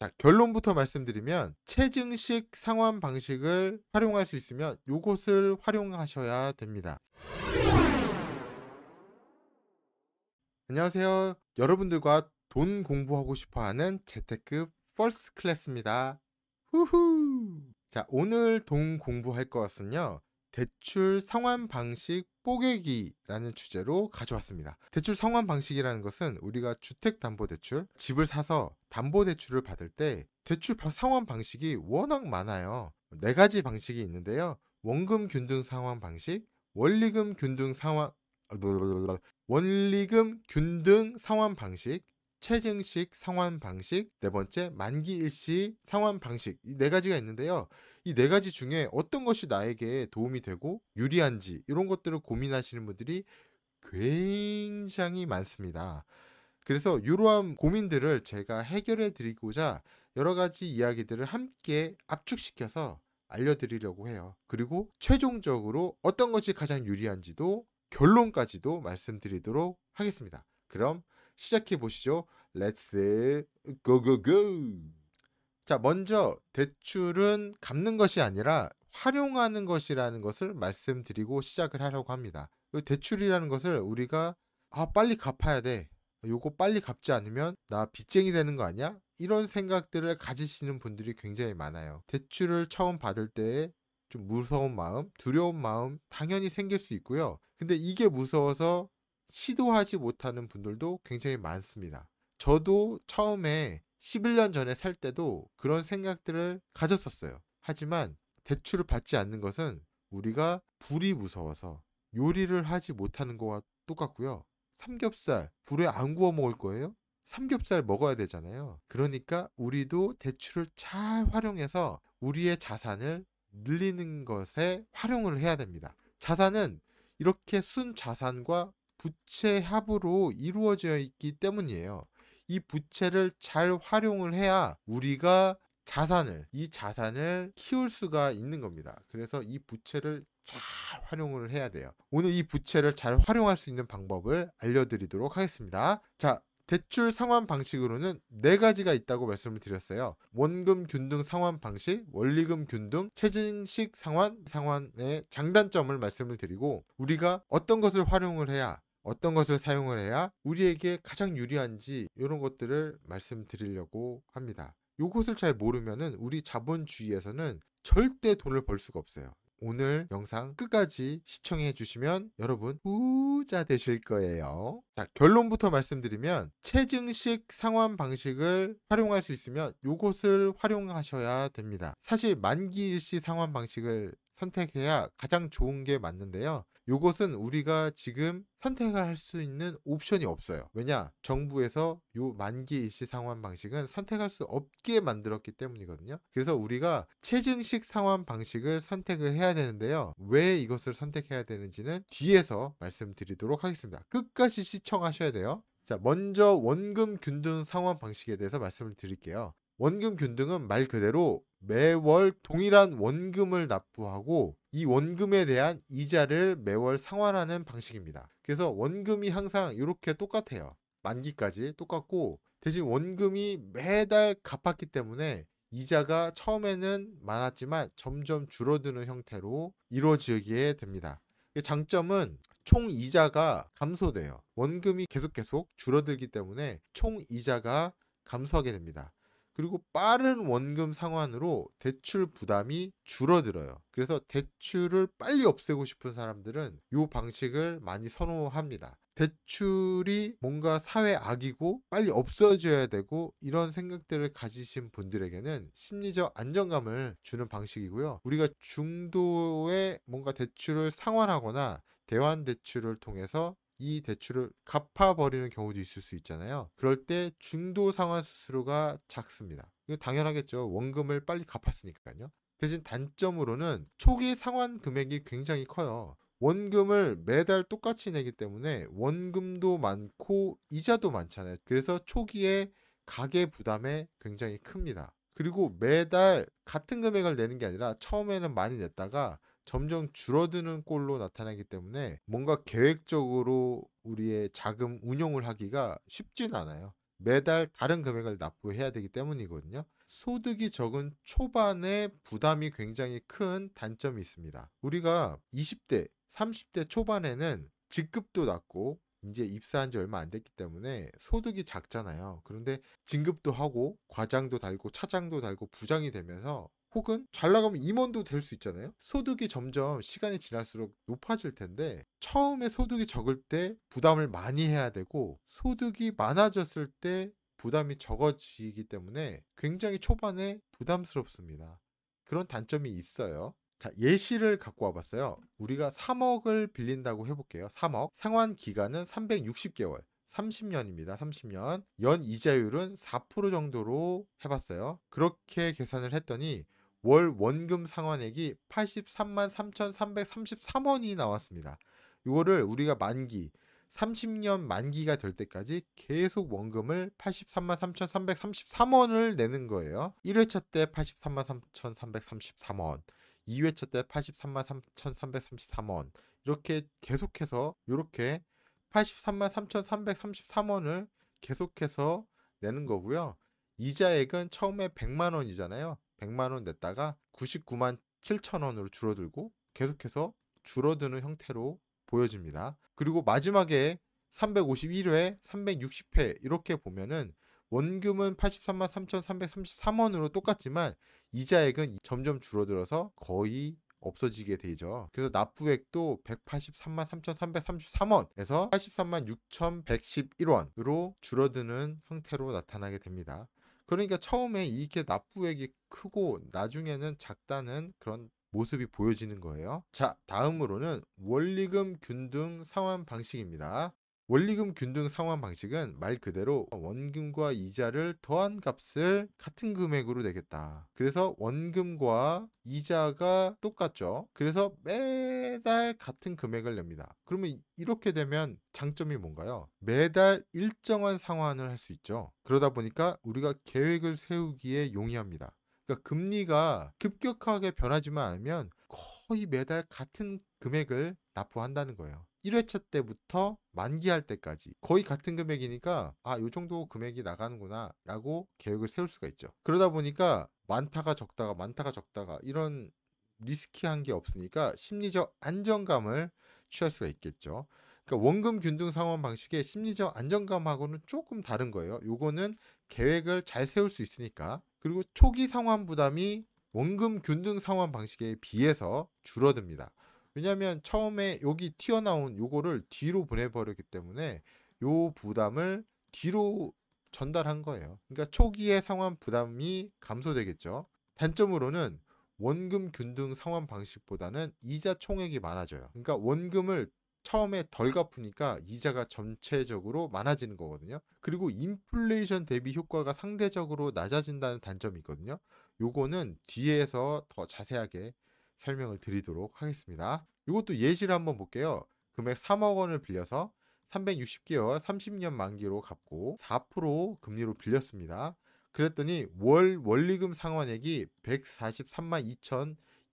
자, 결론부터 말씀드리면 체증식 상환 방식을 활용할 수 있으면 요것을 활용하셔야 됩니다. 안녕하세요. 여러분들과 돈 공부하고 싶어하는 재테크 퍼스트 클래스입니다. 후후. 자, 오늘 돈 공부할 것은요. 대출 상환 방식 뽀개기라는 주제로 가져왔습니다. 대출 상환 방식이라는 것은 우리가 주택담보대출, 집을 사서 담보대출을 받을 때 대출 상환 방식이 워낙 많아요. 4가지 방식이 있는데요. 원금 균등 상환 방식, 원리금 균등 상환 원리금 균등 상환 방식, 체증식 상환 방식, 네 번째 만기 일시 상환 방식, 이 4가지가 있는데요. 이 4가지 중에 어떤 것이 나에게 도움이 되고 유리한지 이런 것들을 고민하시는 분들이 굉장히 많습니다. 그래서 이러한 고민들을 제가 해결해 드리고자 여러 가지 이야기들을 함께 압축시켜서 알려드리려고 해요. 그리고 최종적으로 어떤 것이 가장 유리한지도 결론까지도 말씀드리도록 하겠습니다. 그럼 시작해 보시죠. 렛츠 고고고! 자, 먼저 대출은 갚는 것이 아니라 활용하는 것이라는 것을 말씀드리고 시작을 하려고 합니다. 대출이라는 것을 우리가 빨리 갚아야 돼. 요거 빨리 갚지 않으면 나 빚쟁이 되는 거 아니야? 이런 생각들을 가지시는 분들이 굉장히 많아요. 대출을 처음 받을 때 좀 무서운 마음, 두려운 마음 당연히 생길 수 있고요. 근데 이게 무서워서 시도하지 못하는 분들도 굉장히 많습니다. 저도 처음에 11년 전에 살 때도 그런 생각들을 가졌었어요. 하지만 대출을 받지 않는 것은 우리가 불이 무서워서 요리를 하지 못하는 거와 똑같고요. 삼겹살 불에 안 구워 먹을 거예요? 삼겹살 먹어야 되잖아요. 그러니까 우리도 대출을 잘 활용해서 우리의 자산을 늘리는 것에 활용을 해야 됩니다. 자산은 이렇게 순자산과 부채 합으로 이루어져 있기 때문이에요. 이 부채를 잘 활용을 해야 우리가 이 자산을 키울 수가 있는 겁니다. 그래서 이 부채를 잘 활용을 해야 돼요. 오늘 이 부채를 잘 활용할 수 있는 방법을 알려드리도록 하겠습니다. 자, 대출 상환 방식으로는 4가지가 있다고 말씀을 드렸어요. 원금 균등 상환 방식, 원리금 균등, 체증식 상환의 장단점을 말씀을 드리고 우리가 어떤 것을 활용을 해야 어떤 것을 사용을 해야 우리에게 가장 유리한지 이런 것들을 말씀드리려고 합니다. 요것을 잘 모르면은 우리 자본주의에서는 절대 돈을 벌 수가 없어요. 오늘 영상 끝까지 시청해 주시면 여러분 부자 되실 거예요. 자, 결론부터 말씀드리면 체증식 상환 방식을 활용할 수 있으면 요것을 활용하셔야 됩니다. 사실 만기 일시 상환 방식을 선택해야 가장 좋은 게 맞는데요. 요것은 우리가 지금 선택을 할 수 있는 옵션이 없어요. 왜냐? 정부에서 요 만기 일시 상환 방식은 선택할 수 없게 만들었기 때문이거든요. 그래서 우리가 체증식 상환 방식을 선택을 해야 되는데요. 왜 이것을 선택해야 되는지는 뒤에서 말씀드리도록 하겠습니다. 끝까지 시청하셔야 돼요. 자, 먼저 원금 균등 상환 방식에 대해서 말씀을 드릴게요. 원금 균등은 말 그대로 매월 동일한 원금을 납부하고 이 원금에 대한 이자를 매월 상환하는 방식입니다. 그래서 원금이 항상 이렇게 똑같아요. 만기까지 똑같고 대신 원금이 매달 갚았기 때문에 이자가 처음에는 많았지만 점점 줄어드는 형태로 이루어지게 됩니다. 장점은 총 이자가 감소돼요. 원금이 계속 줄어들기 때문에 총 이자가 감소하게 됩니다. 그리고 빠른 원금 상환으로 대출 부담이 줄어들어요. 그래서 대출을 빨리 없애고 싶은 사람들은 이 방식을 많이 선호합니다. 대출이 뭔가 사회 악이고 빨리 없어져야 되고 이런 생각들을 가지신 분들에게는 심리적 안정감을 주는 방식이고요. 우리가 중도에 뭔가 대출을 상환하거나 대환 대출을 통해서 이 대출을 갚아버리는 경우도 있을 수 있잖아요. 그럴 때 중도 상환 수수료가 작습니다. 이거 당연하겠죠. 원금을 빨리 갚았으니까요. 대신 단점으로는 초기 상환 금액이 굉장히 커요. 원금을 매달 똑같이 내기 때문에 원금도 많고 이자도 많잖아요. 그래서 초기에 가계 부담에 굉장히 큽니다. 그리고 매달 같은 금액을 내는 게 아니라 처음에는 많이 냈다가 점점 줄어드는 꼴로 나타나기 때문에 뭔가 계획적으로 우리의 자금 운용을 하기가 쉽진 않아요. 매달 다른 금액을 납부해야 되기 때문이거든요. 소득이 적은 초반에 부담이 굉장히 큰 단점이 있습니다. 우리가 20대, 30대 초반에는 직급도 낮고 이제 입사한 지 얼마 안 됐기 때문에 소득이 작잖아요. 그런데 진급도 하고 과장도 달고 차장도 달고 부장이 되면서 혹은 잘 나가면 임원도 될 수 있잖아요. 소득이 점점 시간이 지날수록 높아질 텐데 처음에 소득이 적을 때 부담을 많이 해야 되고 소득이 많아졌을 때 부담이 적어지기 때문에 굉장히 초반에 부담스럽습니다. 그런 단점이 있어요. 자, 예시를 갖고 와봤어요. 우리가 3억을 빌린다고 해볼게요. 3억. 상환 기간은 360개월. 30년입니다. 30년. 연 이자율은 4% 정도로 해봤어요. 그렇게 계산을 했더니 월 원금 상환액이 83만 3,333원이 나왔습니다. 이거를 우리가 만기 30년 만기가 될 때까지 계속 원금을 83만 3,333원을 내는 거예요. 1회차 때 83만 3,333원, 2회차 때 83만 3,333원, 이렇게 계속해서 이렇게 83만 3,333원을 계속해서 내는 거고요. 이자액은 처음에 100만 원이잖아요. 100만 원 냈다가 99만 7천 원으로 줄어들고 계속해서 줄어드는 형태로 보여집니다. 그리고 마지막에 351회, 360회 이렇게 보면은 원금은 83만 3,333원으로 똑같지만 이자액은 점점 줄어들어서 거의 없어지게 되죠. 그래서 납부액도 183만 3,333원에서 83만 6,111원으로 줄어드는 형태로 나타나게 됩니다. 그러니까 처음에 이렇게 납부액이 크고 나중에는 작다는 그런 모습이 보여지는 거예요. 자, 다음으로는 원리금 균등 상환 방식입니다. 원리금 균등 상환 방식은 말 그대로 원금과 이자를 더한 값을 같은 금액으로 내겠다. 그래서 원금과 이자가 똑같죠. 그래서 매달 같은 금액을 냅니다. 그러면 이렇게 되면 장점이 뭔가요? 매달 일정한 상환을 할 수 있죠. 그러다 보니까 우리가 계획을 세우기에 용이합니다. 그러니까 금리가 급격하게 변하지만 않으면 거의 매달 같은 금액을 납부한다는 거예요. 1회차 때부터 만기할 때까지 거의 같은 금액이니까 요 정도 금액이 나가는구나 라고 계획을 세울 수가 있죠. 그러다 보니까 많다가 적다가 이런 리스키한 게 없으니까 심리적 안정감을 취할 수가 있겠죠. 그러니까 원금 균등 상환 방식의 심리적 안정감하고는 조금 다른 거예요. 요거는 계획을 잘 세울 수 있으니까. 그리고 초기 상환 부담이 원금 균등 상환 방식에 비해서 줄어듭니다. 왜냐하면 처음에 여기 튀어나온 요거를 뒤로 보내버렸기 때문에 요 부담을 뒤로 전달한 거예요. 그러니까 초기의 상환 부담이 감소되겠죠. 단점으로는 원금 균등 상환 방식보다는 이자 총액이 많아져요. 그러니까 원금을 처음에 덜 갚으니까 이자가 전체적으로 많아지는 거거든요. 그리고 인플레이션 대비 효과가 상대적으로 낮아진다는 단점이 있거든요. 요거는 뒤에서 더 자세하게 설명을 드리도록 하겠습니다. 이것도 예시를 한번 볼게요. 금액 3억 원을 빌려서 360개월 30년 만기로 갚고 4% 금리로 빌렸습니다. 그랬더니 월 원리금 상환액이 143만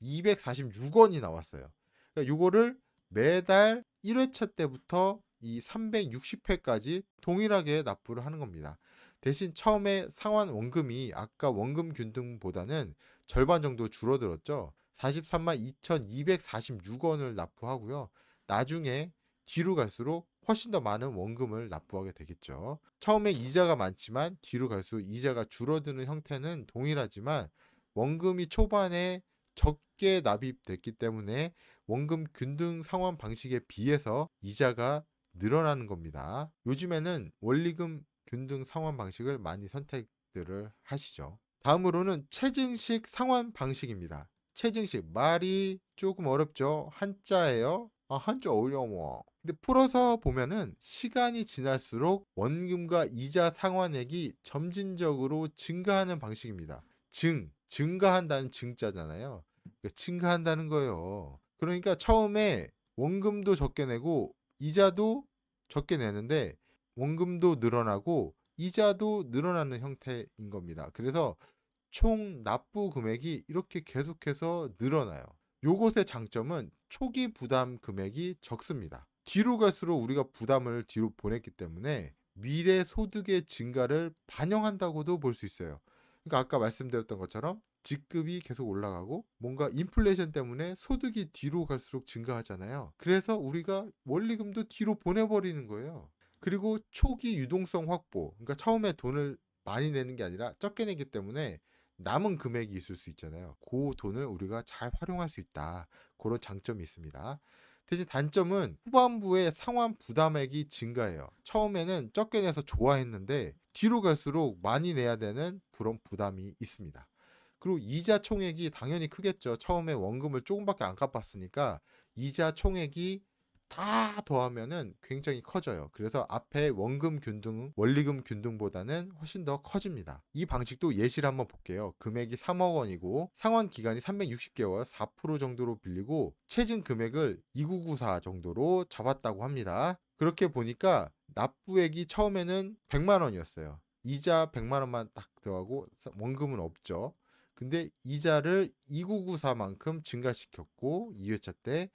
2,246원이 나왔어요. 그러니까 이거를 매달 1회차 때부터 이 360회까지 동일하게 납부를 하는 겁니다. 대신 처음에 상환 원금이 아까 원금 균등보다는 절반 정도 줄어들었죠. 43만 2,246원을 납부하고요. 나중에 뒤로 갈수록 훨씬 더 많은 원금을 납부하게 되겠죠. 처음에 이자가 많지만 뒤로 갈수록 이자가 줄어드는 형태는 동일하지만 원금이 초반에 적게 납입됐기 때문에 원금 균등 상환 방식에 비해서 이자가 늘어나는 겁니다. 요즘에는 원리금 균등 상환 방식을 많이 선택들을 하시죠. 다음으로는 체증식 상환 방식입니다. 체증식 말이 조금 어렵죠. 한자예요. 한자 어려워. 근데 풀어서 보면은 시간이 지날수록 원금과 이자 상환액이 점진적으로 증가하는 방식입니다. 증가한다는 증자잖아요. 그러니까 증가한다는 거예요. 그러니까 처음에 원금도 적게 내고 이자도 적게 내는데 원금도 늘어나고 이자도 늘어나는 형태인 겁니다. 그래서 총 납부 금액이 이렇게 계속해서 늘어나요. 요것의 장점은 초기 부담 금액이 적습니다. 뒤로 갈수록 우리가 부담을 뒤로 보냈기 때문에 미래 소득의 증가를 반영한다고도 볼 수 있어요. 그러니까 아까 말씀드렸던 것처럼 직급이 계속 올라가고 뭔가 인플레이션 때문에 소득이 뒤로 갈수록 증가하잖아요. 그래서 우리가 원리금도 뒤로 보내버리는 거예요. 그리고 초기 유동성 확보, 그러니까 처음에 돈을 많이 내는 게 아니라 적게 내기 때문에 남은 금액이 있을 수 있잖아요. 그 돈을 우리가 잘 활용할 수 있다. 그런 장점이 있습니다. 대신 단점은 후반부에 상환 부담액이 증가해요. 처음에는 적게 내서 좋아했는데 뒤로 갈수록 많이 내야 되는 그런 부담이 있습니다. 그리고 이자 총액이 당연히 크겠죠. 처음에 원금을 조금밖에 안 갚았으니까 이자 총액이 다 더하면은 굉장히 커져요. 그래서 앞에 원금 균등, 원리금 균등보다는 훨씬 더 커집니다. 이 방식도 예시를 한번 볼게요. 금액이 3억 원이고 상환 기간이 360개월 4% 정도로 빌리고 최진 금액을 2994 정도로 잡았다고 합니다. 그렇게 보니까 납부액이 처음에는 100만 원이었어요. 이자 100만 원만 딱 들어가고 원금은 없죠. 근데 이자를 2994만큼 증가시켰고 2회차 때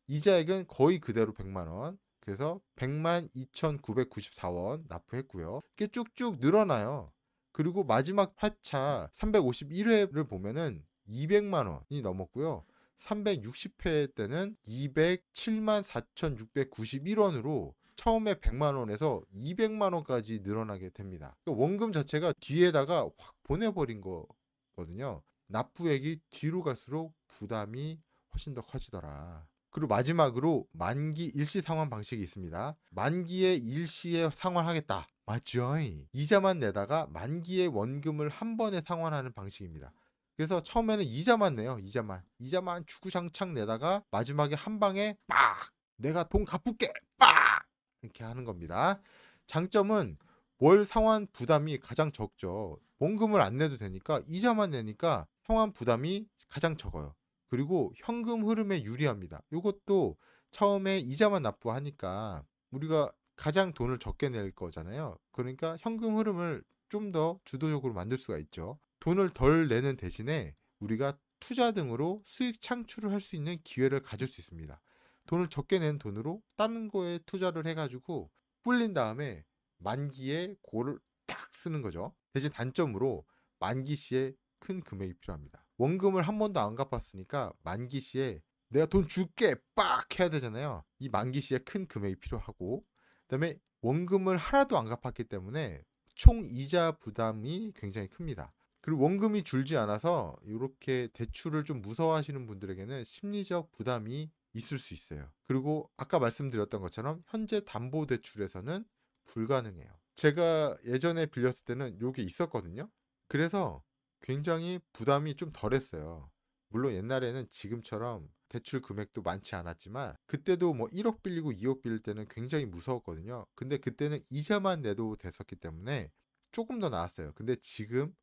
이자액은 거의 그대로 100만 원. 그래서 100만 2,994원 납부했고요. 이게 쭉쭉 늘어나요. 그리고 마지막 회차 351회를 보면은 200만 원이 넘었고요. 360회 때는 207만 4,691원으로 처음에 100만 원에서 200만 원까지 늘어나게 됩니다. 원금 자체가 뒤에다가 확 보내버린 거거든요. 납부액이 뒤로 갈수록 부담이 훨씬 더 커지더라. 그리고 마지막으로 만기 일시 상환 방식이 있습니다. 만기에 일시에 상환하겠다. 맞죠? 이자만 내다가 만기에 원금을 한 번에 상환하는 방식입니다. 그래서 처음에는 이자만 내요. 이자만 주구장창 내다가 마지막에 한 방에 빡! 내가 돈 갚을게! 빡! 이렇게 하는 겁니다. 장점은 월 상환 부담이 가장 적죠. 원금을 안 내도 되니까 이자만 내니까 상환 부담이 가장 적어요. 그리고 현금 흐름에 유리합니다. 이것도 처음에 이자만 납부하니까 우리가 가장 돈을 적게 낼 거잖아요. 그러니까 현금 흐름을 좀 더 주도적으로 만들 수가 있죠. 돈을 덜 내는 대신에 우리가 투자 등으로 수익 창출을 할 수 있는 기회를 가질 수 있습니다. 돈을 적게 낸 돈으로 다른 거에 투자를 해가지고 불린 다음에 만기에 그를 딱 쓰는 거죠. 대신 단점으로 만기 시에 큰 금액이 필요합니다. 원금을 한 번도 안 갚았으니까 만기 시에 내가 돈 줄게 빡 해야 되잖아요. 이 만기 시에 큰 금액이 필요하고 그다음에 원금을 하나도 안 갚았기 때문에 총 이자 부담이 굉장히 큽니다. 그리고 원금이 줄지 않아서 이렇게 대출을 좀 무서워하시는 분들에게는 심리적 부담이 있을 수 있어요. 그리고 아까 말씀드렸던 것처럼 현재 담보대출에서는 불가능해요. 제가 예전에 빌렸을 때는 이게 있었거든요. 그래서 굉장히 부담이 좀 덜했어요. 물론 옛날에는 지금처럼 대출 금액도 많지 않았지만 그때도 뭐 1억 빌리고 2억 빌릴 때는 굉장히 무서웠거든요. 근데 그때는 이자만 내도 됐었기 때문에 조금 더 나았어요. 근데 지금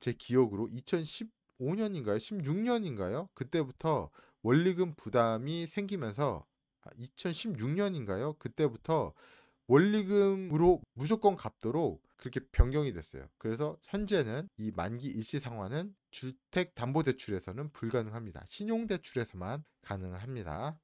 제 기억으로 2015년인가요? 16년인가요? 그때부터 원리금 부담이 생기면서 2016년인가요? 그때부터 원리금으로 무조건 갚도록 그렇게 변경이 됐어요. 그래서 현재는 이 만기 일시 상환은 주택담보대출에서는 불가능합니다. 신용대출에서만 가능합니다.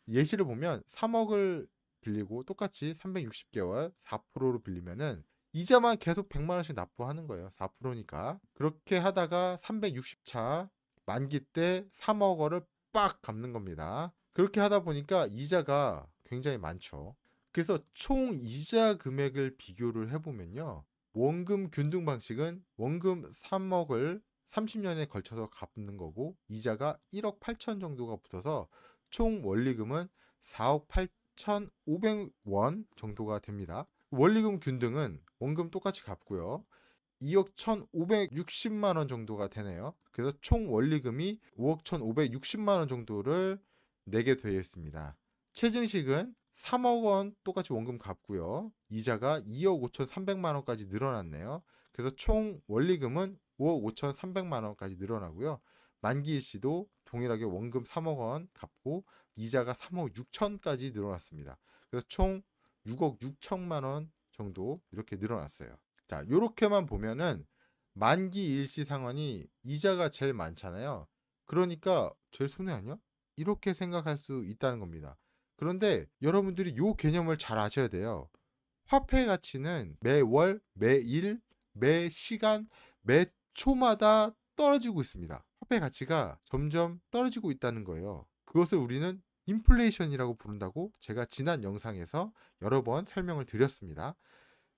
예시를 보면 3억을 빌리고 똑같이 360개월 4%로 빌리면은 이자만 계속 100만 원씩 납부하는 거예요. 4%니까. 그렇게 하다가 360차 만기 때 3억 원을 빡 갚는 겁니다. 그렇게 하다 보니까 이자가 굉장히 많죠. 그래서 총 이자 금액을 비교를 해보면요. 원금 균등 방식은 원금 3억을 30년에 걸쳐서 갚는 거고 이자가 1억 8천 정도가 붙어서 총 원리금은 4억 8,500원 정도가 됩니다. 원리금 균등은 원금 똑같이 갚고요. 2억 1,560만 원 정도가 되네요. 그래서 총 원리금이 5억 1,560만 원 정도를 내게 되어 있습니다. 최증식은 3억 원 똑같이 원금 갚고요. 이자가 2억 5,300만 원까지 늘어났네요. 그래서 총 원리금은 5억 5,300만 원까지 늘어나고요. 만기 일시도 동일하게 원금 3억 원 갚고 이자가 3억 6천까지 늘어났습니다. 그래서 총 6억 6천만 원 정도 이렇게 늘어났어요. 자, 요렇게만 보면은 만기 일시 상환이 이자가 제일 많잖아요. 그러니까 제일 손해 아니야? 이렇게 생각할 수 있다는 겁니다. 그런데 여러분들이 요 개념을 잘 아셔야 돼요. 화폐 가치는 매월, 매일, 매 시간, 매 초마다 떨어지고 있습니다. 화폐 가치가 점점 떨어지고 있다는 거예요. 그것을 우리는 인플레이션이라고 부른다고 제가 지난 영상에서 여러 번 설명을 드렸습니다.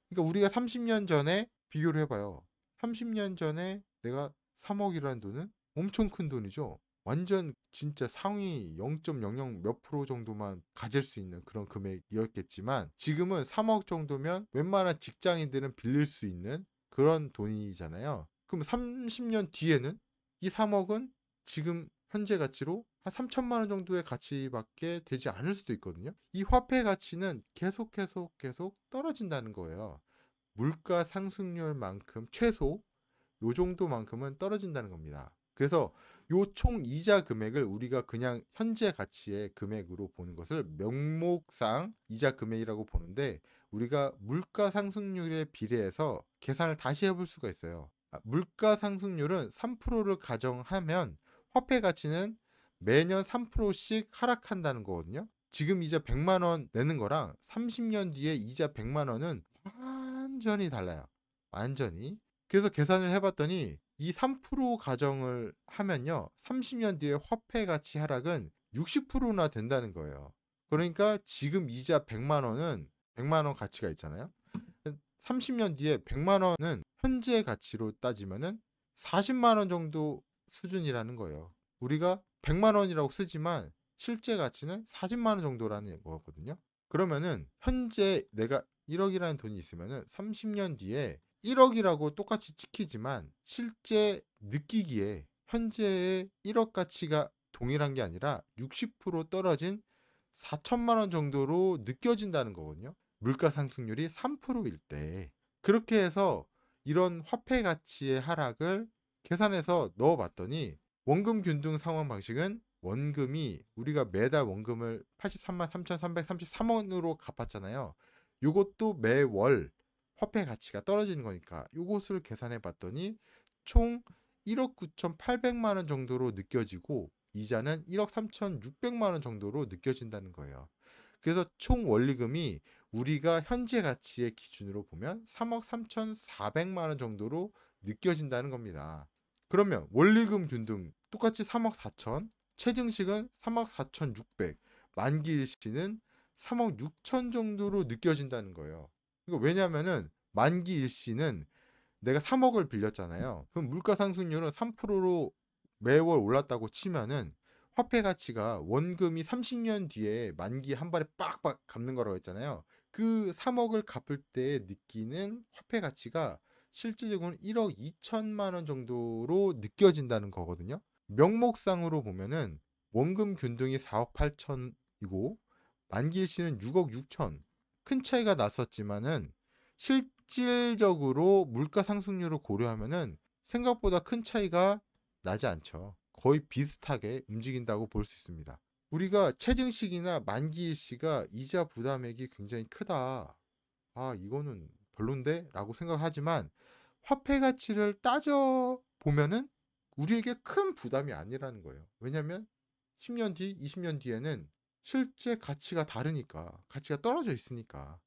그러니까 우리가 30년 전에 비교를 해봐요. 30년 전에 내가 3억이라는 돈은 엄청 큰 돈이죠. 완전 진짜 상위 0.00 몇 프로 정도만 가질 수 있는 그런 금액이었겠지만 지금은 3억 정도면 웬만한 직장인들은 빌릴 수 있는 그런 돈이잖아요. 그럼 30년 뒤에는 이 3억은 지금 현재 가치로 한 3천만 원 정도의 가치밖에 되지 않을 수도 있거든요. 이 화폐 가치는 계속 떨어진다는 거예요. 물가 상승률만큼 최소 요 정도만큼은 떨어진다는 겁니다. 그래서 요 총 이자 금액을 우리가 그냥 현재 가치의 금액으로 보는 것을 명목상 이자 금액이라고 보는데 우리가 물가 상승률에 비례해서 계산을 다시 해볼 수가 있어요. 물가 상승률은 3%를 가정하면 화폐 가치는 매년 3%씩 하락한다는 거거든요. 지금 이자 100만 원 내는 거랑 30년 뒤에 이자 100만 원은 완전히 달라요. 완전히. 그래서 계산을 해봤더니 이 3% 가정을 하면요. 30년 뒤에 화폐 가치 하락은 60%나 된다는 거예요. 그러니까 지금 이자 100만 원은 100만 원 가치가 있잖아요. 30년 뒤에 100만 원은 현재 가치로 따지면은 40만 원 정도 수준이라는 거예요. 우리가 100만 원이라고 쓰지만 실제 가치는 40만 원 정도라는 거거든요. 그러면은 현재 내가 1억이라는 돈이 있으면은 30년 뒤에 1억이라고 똑같이 찍히지만 실제 느끼기에 현재의 1억 가치가 동일한 게 아니라 60% 떨어진 4천만 원 정도로 느껴진다는 거거든요. 물가 상승률이 3%일 때. 그렇게 해서 이런 화폐 가치의 하락을 계산해서 넣어봤더니 원금 균등 상환 방식은 원금이 우리가 매달 원금을 83만 3,333원으로 갚았잖아요. 요것도 매월 화폐 가치가 떨어지는 거니까 요것을 계산해 봤더니 총 1억 9,800만 원 정도로 느껴지고 이자는 1억 3,600만 원 정도로 느껴진다는 거예요. 그래서 총 원리금이 우리가 현재 가치의 기준으로 보면 3억 3,400만 원 정도로 느껴진다는 겁니다. 그러면 원리금 균등 똑같이 3억 4천, 최증식은 3억 4,600, 만기일시는 3억 6천 정도로 느껴진다는 거예요. 이거 왜냐면은 만기일시는 내가 3억을 빌렸잖아요. 그럼 물가 상승률은 3%로 매월 올랐다고 치면은 화폐 가치가 원금이 30년 뒤에 만기 한 발에 빡빡 갚는 거라고 했잖아요. 그 3억을 갚을 때 느끼는 화폐 가치가 실질적으로는 1억 2천만 원 정도로 느껴진다는 거거든요. 명목상으로 보면은 원금 균등이 4억 8천이고 만기일시는 6억 6천. 큰 차이가 났었지만은 실질적으로 물가 상승률을 고려하면은 생각보다 큰 차이가 나지 않죠. 거의 비슷하게 움직인다고 볼 수 있습니다. 우리가 최증식이나 만기일시가 이자 부담액이 굉장히 크다. 아, 이거는 별론데? 라고 생각하지만 화폐 가치를 따져 보면은 우리에게 큰 부담이 아니라는 거예요. 왜냐면 10년 뒤, 20년 뒤에는 실제 가치가 다르니까, 가치가 떨어져 있으니까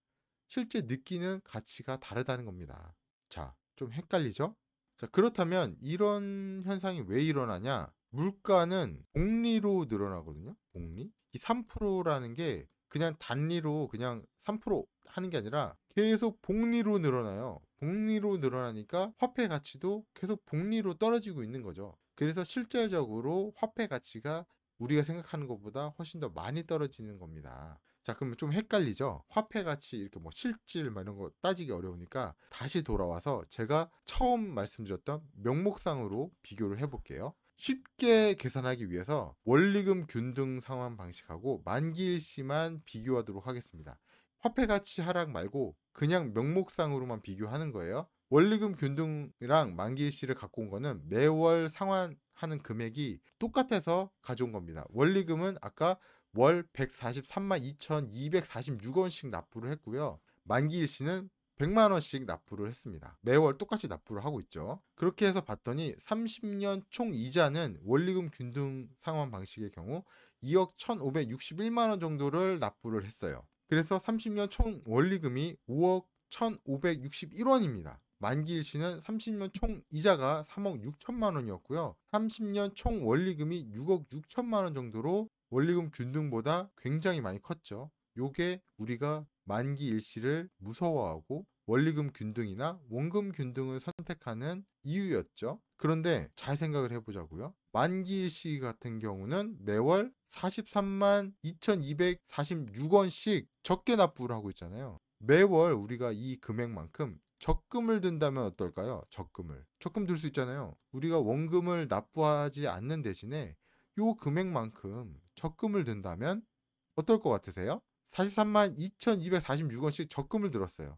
실제 느끼는 가치가 다르다는 겁니다. 자, 좀 헷갈리죠? 자, 그렇다면 이런 현상이 왜 일어나냐? 물가는 복리로 늘어나거든요. 복리? 이 3%라는 게 그냥 단리로 그냥 3% 하는 게 아니라 계속 복리로 늘어나요. 복리로 늘어나니까 화폐 가치도 계속 복리로 떨어지고 있는 거죠. 그래서 실제적으로 화폐 가치가 우리가 생각하는 것보다 훨씬 더 많이 떨어지는 겁니다. 자, 그러면 좀 헷갈리죠? 화폐 가치 이렇게 뭐 실질 막 이런 거 따지기 어려우니까 다시 돌아와서 제가 처음 말씀드렸던 명목상으로 비교를 해볼게요. 쉽게 계산하기 위해서 원리금 균등 상환 방식하고 만기일시만 비교하도록 하겠습니다. 화폐 가치 하락 말고 그냥 명목상으로만 비교하는 거예요. 원리금 균등이랑 만기일시를 갖고 온 거는 매월 상환하는 금액이 똑같아서 가져온 겁니다. 원리금은 아까 월 143만 2,246원씩 납부를 했고요. 만기일시는 100만 원씩 납부를 했습니다. 매월 똑같이 납부를 하고 있죠. 그렇게 해서 봤더니 30년 총 이자는 원리금 균등 상환 방식의 경우 2억 1,561만 원 정도를 납부를 했어요. 그래서 30년 총 원리금이 5억 1,561원입니다. 만기 일시는 30년 총 이자가 3억 6천만 원이었고요. 30년 총 원리금이 6억 6천만 원 정도로 원리금 균등보다 굉장히 많이 컸죠. 요게 우리가 만기 일시를 무서워하고 원리금 균등이나 원금 균등을 선택하는 이유였죠. 그런데 잘 생각을 해보자고요. 만기 일시 같은 경우는 매월 43만 2,246원씩 적게 납부를 하고 있잖아요. 매월 우리가 이 금액만큼 적금을 든다면 어떨까요? 적금 들 수 있잖아요. 우리가 원금을 납부하지 않는 대신에 요 금액만큼 적금을 든다면 어떨 것 같으세요? 43만 2,246원씩 적금을 들었어요.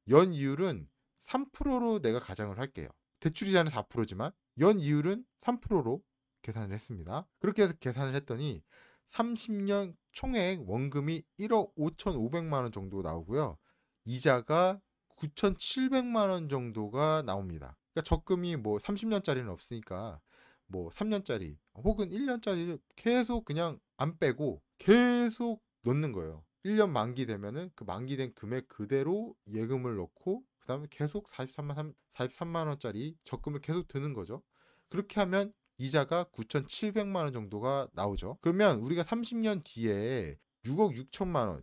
연 이율은 3%로 내가 가정을 할게요. 대출이자는 4%지만 연 이율은 3%로 계산을 했습니다. 그렇게 해서 계산을 했더니 30년 총액 원금이 1억 5,500만 원 정도 나오고요. 이자가 9,700만 원 정도가 나옵니다. 그러니까 적금이 뭐 30년짜리는 없으니까 뭐 3년짜리 혹은 1년짜리를 계속 그냥 안 빼고 계속 넣는 거예요. 1년 만기 되면은 그 만기된 금액 그대로 예금을 넣고 그다음에 계속 43만 원짜리 적금을 계속 드는 거죠. 그렇게 하면 이자가 9,700만 원 정도가 나오죠. 그러면 우리가 30년 뒤에 6억 6천만 원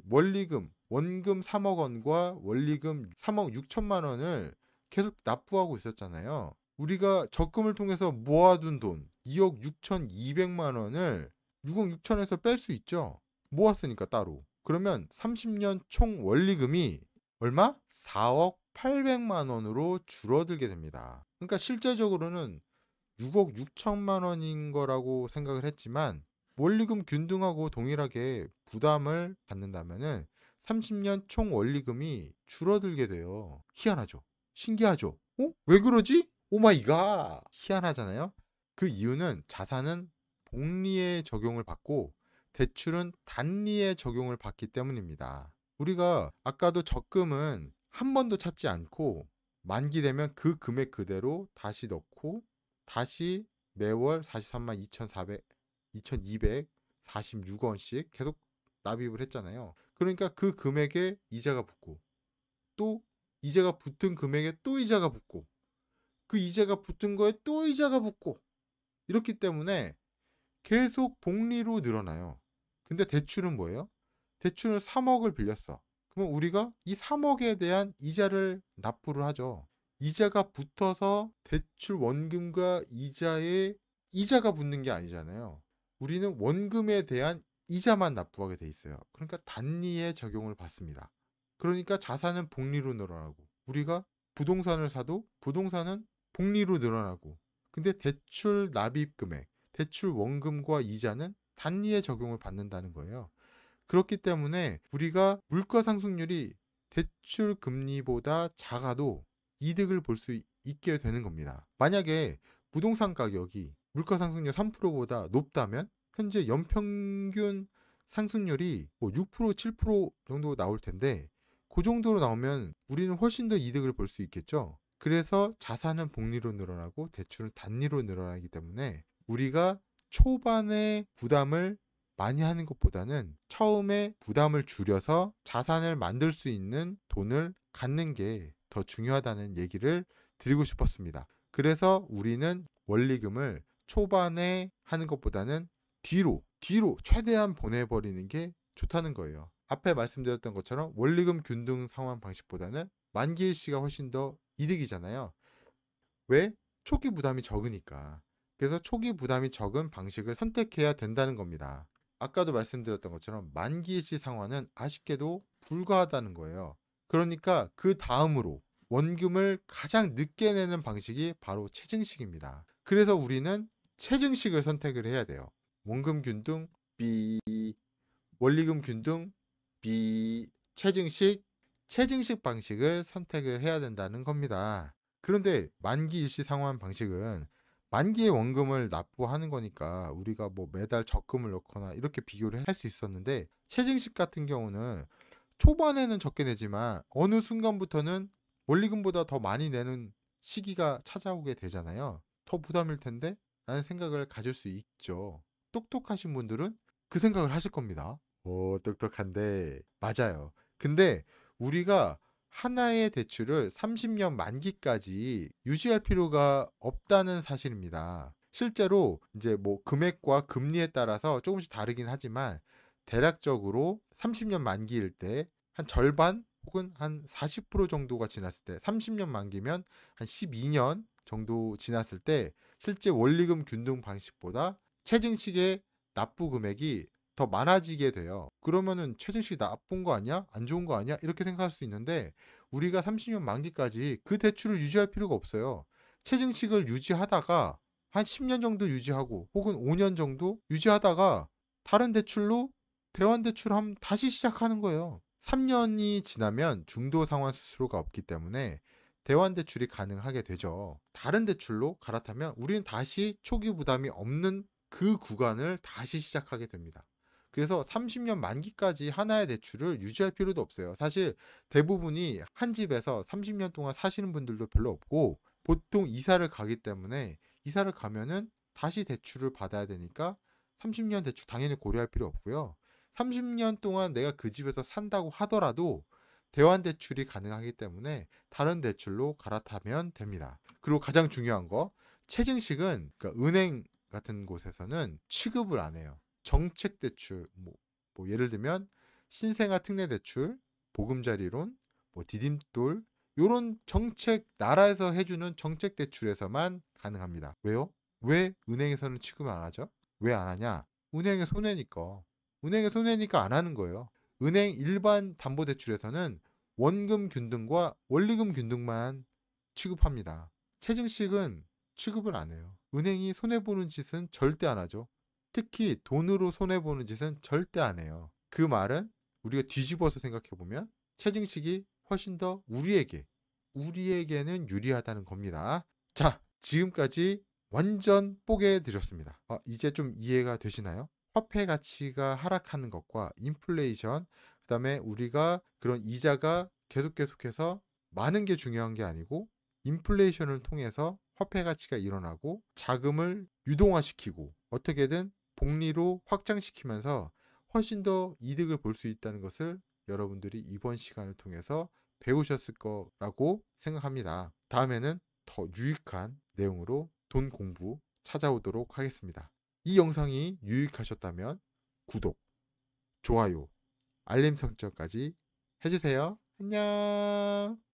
원금 3억 원과 원리금 3억 6천만 원을 계속 납부하고 있었잖아요. 우리가 적금을 통해서 모아둔 돈 2억 6,200만 원을 6억 6천에서 뺄 수 있죠. 모았으니까 따로. 그러면 30년 총 원리금이 얼마? 4억 800만 원으로 줄어들게 됩니다. 그러니까 실제적으로는 6억 6천만 원인 거라고 생각을 했지만 원리금 균등하고 동일하게 부담을 받는다면은 30년 총 원리금이 줄어들게 돼요. 희한하죠? 신기하죠? 왜 그러지? 오 마이 갓! 희한하잖아요? 그 이유는 자산은 복리의 적용을 받고 대출은 단리의 적용을 받기 때문입니다. 우리가 아까도 적금은 한 번도 찾지 않고 만기되면 그 금액 그대로 다시 넣고 다시 매월 43만 2,246원씩 계속 납입을 했잖아요. 그러니까 그 금액에 이자가 붙고 또 이자가 붙은 금액에 또 이자가 붙고 그 이자가 붙은 거에 또 이자가 붙고 이렇기 때문에 계속 복리로 늘어나요. 근데 대출은 뭐예요? 대출은 3억을 빌렸어. 그러면 우리가 이 3억에 대한 이자를 납부를 하죠. 이자가 붙어서 대출 원금과 이자에 이자가 붙는 게 아니잖아요. 우리는 원금에 대한 이자만 납부하게 돼 있어요. 그러니까 단리의 적용을 받습니다. 그러니까 자산은 복리로 늘어나고 우리가 부동산을 사도 부동산은 복리로 늘어나고 근데 대출 납입 금액, 대출 원금과 이자는 단리의 적용을 받는다는 거예요. 그렇기 때문에 우리가 물가 상승률이 대출 금리보다 작아도 이득을 볼 수 있게 되는 겁니다. 만약에 부동산 가격이 물가 상승률 3%보다 높다면 현재 연평균 상승률이 뭐 6%, 7% 정도 나올 텐데 그 정도로 나오면 우리는 훨씬 더 이득을 볼 수 있겠죠. 그래서 자산은 복리로 늘어나고 대출은 단리로 늘어나기 때문에 우리가 초반에 부담을 많이 하는 것보다는 처음에 부담을 줄여서 자산을 만들 수 있는 돈을 갖는 게 더 중요하다는 얘기를 드리고 싶었습니다. 그래서 우리는 원리금을 초반에 하는 것보다는 뒤로 최대한 보내버리는 게 좋다는 거예요. 앞에 말씀드렸던 것처럼 원리금 균등 상환 방식보다는 만기일시가 훨씬 더 이득이잖아요. 왜? 초기 부담이 적으니까. 그래서 초기 부담이 적은 방식을 선택해야 된다는 겁니다. 아까도 말씀드렸던 것처럼 만기일시 상환은 아쉽게도 불가하다는 거예요. 그러니까 그 다음으로 원금을 가장 늦게 내는 방식이 바로 체증식입니다. 그래서 우리는 체증식을 선택을 해야 돼요. 원금 균등 B, 원리금 균등 B, 체증식 방식을 선택을 해야 된다는 겁니다. 그런데 만기 일시 상환 방식은 만기의 원금을 납부하는 거니까 우리가 뭐 매달 적금을 넣거나 이렇게 비교를 할 수 있었는데 체증식 같은 경우는 초반에는 적게 내지만 어느 순간부터는 원리금보다 더 많이 내는 시기가 찾아오게 되잖아요. 더 부담일 텐데? 라는 생각을 가질 수 있죠. 똑똑하신 분들은 그 생각을 하실 겁니다. 오, 똑똑한데 맞아요. 근데 우리가 하나의 대출을 30년 만기까지 유지할 필요가 없다는 사실입니다. 실제로 이제 뭐 금액과 금리에 따라서 조금씩 다르긴 하지만 대략적으로 30년 만기일 때 한 절반 혹은 한 40% 정도가 지났을 때 30년 만기면 한 12년 정도 지났을 때 실제 원리금 균등 방식보다 최증식의 납부 금액이 더 많아지게 돼요. 그러면은 최저시 나쁜 거 아니야? 안 좋은 거 아니야? 이렇게 생각할 수 있는데 우리가 30년 만기까지 그 대출을 유지할 필요가 없어요. 최저식을 유지하다가 한 10년 정도 유지하고 혹은 5년 정도 유지하다가 다른 대출로 대환 대출하면 다시 시작하는 거예요. 3년이 지나면 중도 상환 수수료가 없기 때문에 대환 대출이 가능하게 되죠. 다른 대출로 갈아타면 우리는 다시 초기 부담이 없는 그 구간을 다시 시작하게 됩니다. 그래서 30년 만기까지 하나의 대출을 유지할 필요도 없어요. 사실 대부분이 한 집에서 30년 동안 사시는 분들도 별로 없고 보통 이사를 가기 때문에 이사를 가면은 다시 대출을 받아야 되니까 30년 대출 당연히 고려할 필요 없고요. 30년 동안 내가 그 집에서 산다고 하더라도 대환 대출이 가능하기 때문에 다른 대출로 갈아타면 됩니다. 그리고 가장 중요한 거, 최증식은 그러니까 은행 같은 곳에서는 취급을 안 해요. 정책 대출, 뭐 예를 들면 신생아 특례 대출, 보금자리론, 뭐 디딤돌 요런 정책 나라에서 해주는 정책 대출에서만 가능합니다. 왜요? 왜 은행에서는 취급을 안 하죠? 왜 안 하냐? 은행에 손해니까. 은행에 손해니까 안 하는 거예요. 은행 일반 담보대출에서는 원금 균등과 원리금 균등만 취급합니다. 최증식은 취급을 안 해요. 은행이 손해보는 짓은 절대 안 하죠. 특히 돈으로 손해보는 짓은 절대 안 해요. 그 말은 우리가 뒤집어서 생각해보면 최증식이 훨씬 더 우리에게는 유리하다는 겁니다. 자, 지금까지 완전 뽀개 드렸습니다. 이제 좀 이해가 되시나요? 화폐 가치가 하락하는 것과 인플레이션, 그 다음에 우리가 그런 이자가 계속해서 많은 게 중요한 게 아니고 인플레이션을 통해서 화폐 가치가 일어나고 자금을 유동화시키고 어떻게든 복리로 확장시키면서 훨씬 더 이득을 볼 수 있다는 것을 여러분들이 이번 시간을 통해서 배우셨을 거라고 생각합니다. 다음에는 더 유익한 내용으로 돈 공부 찾아오도록 하겠습니다. 이 영상이 유익하셨다면 구독, 좋아요, 알림 설정까지 해주세요. 안녕.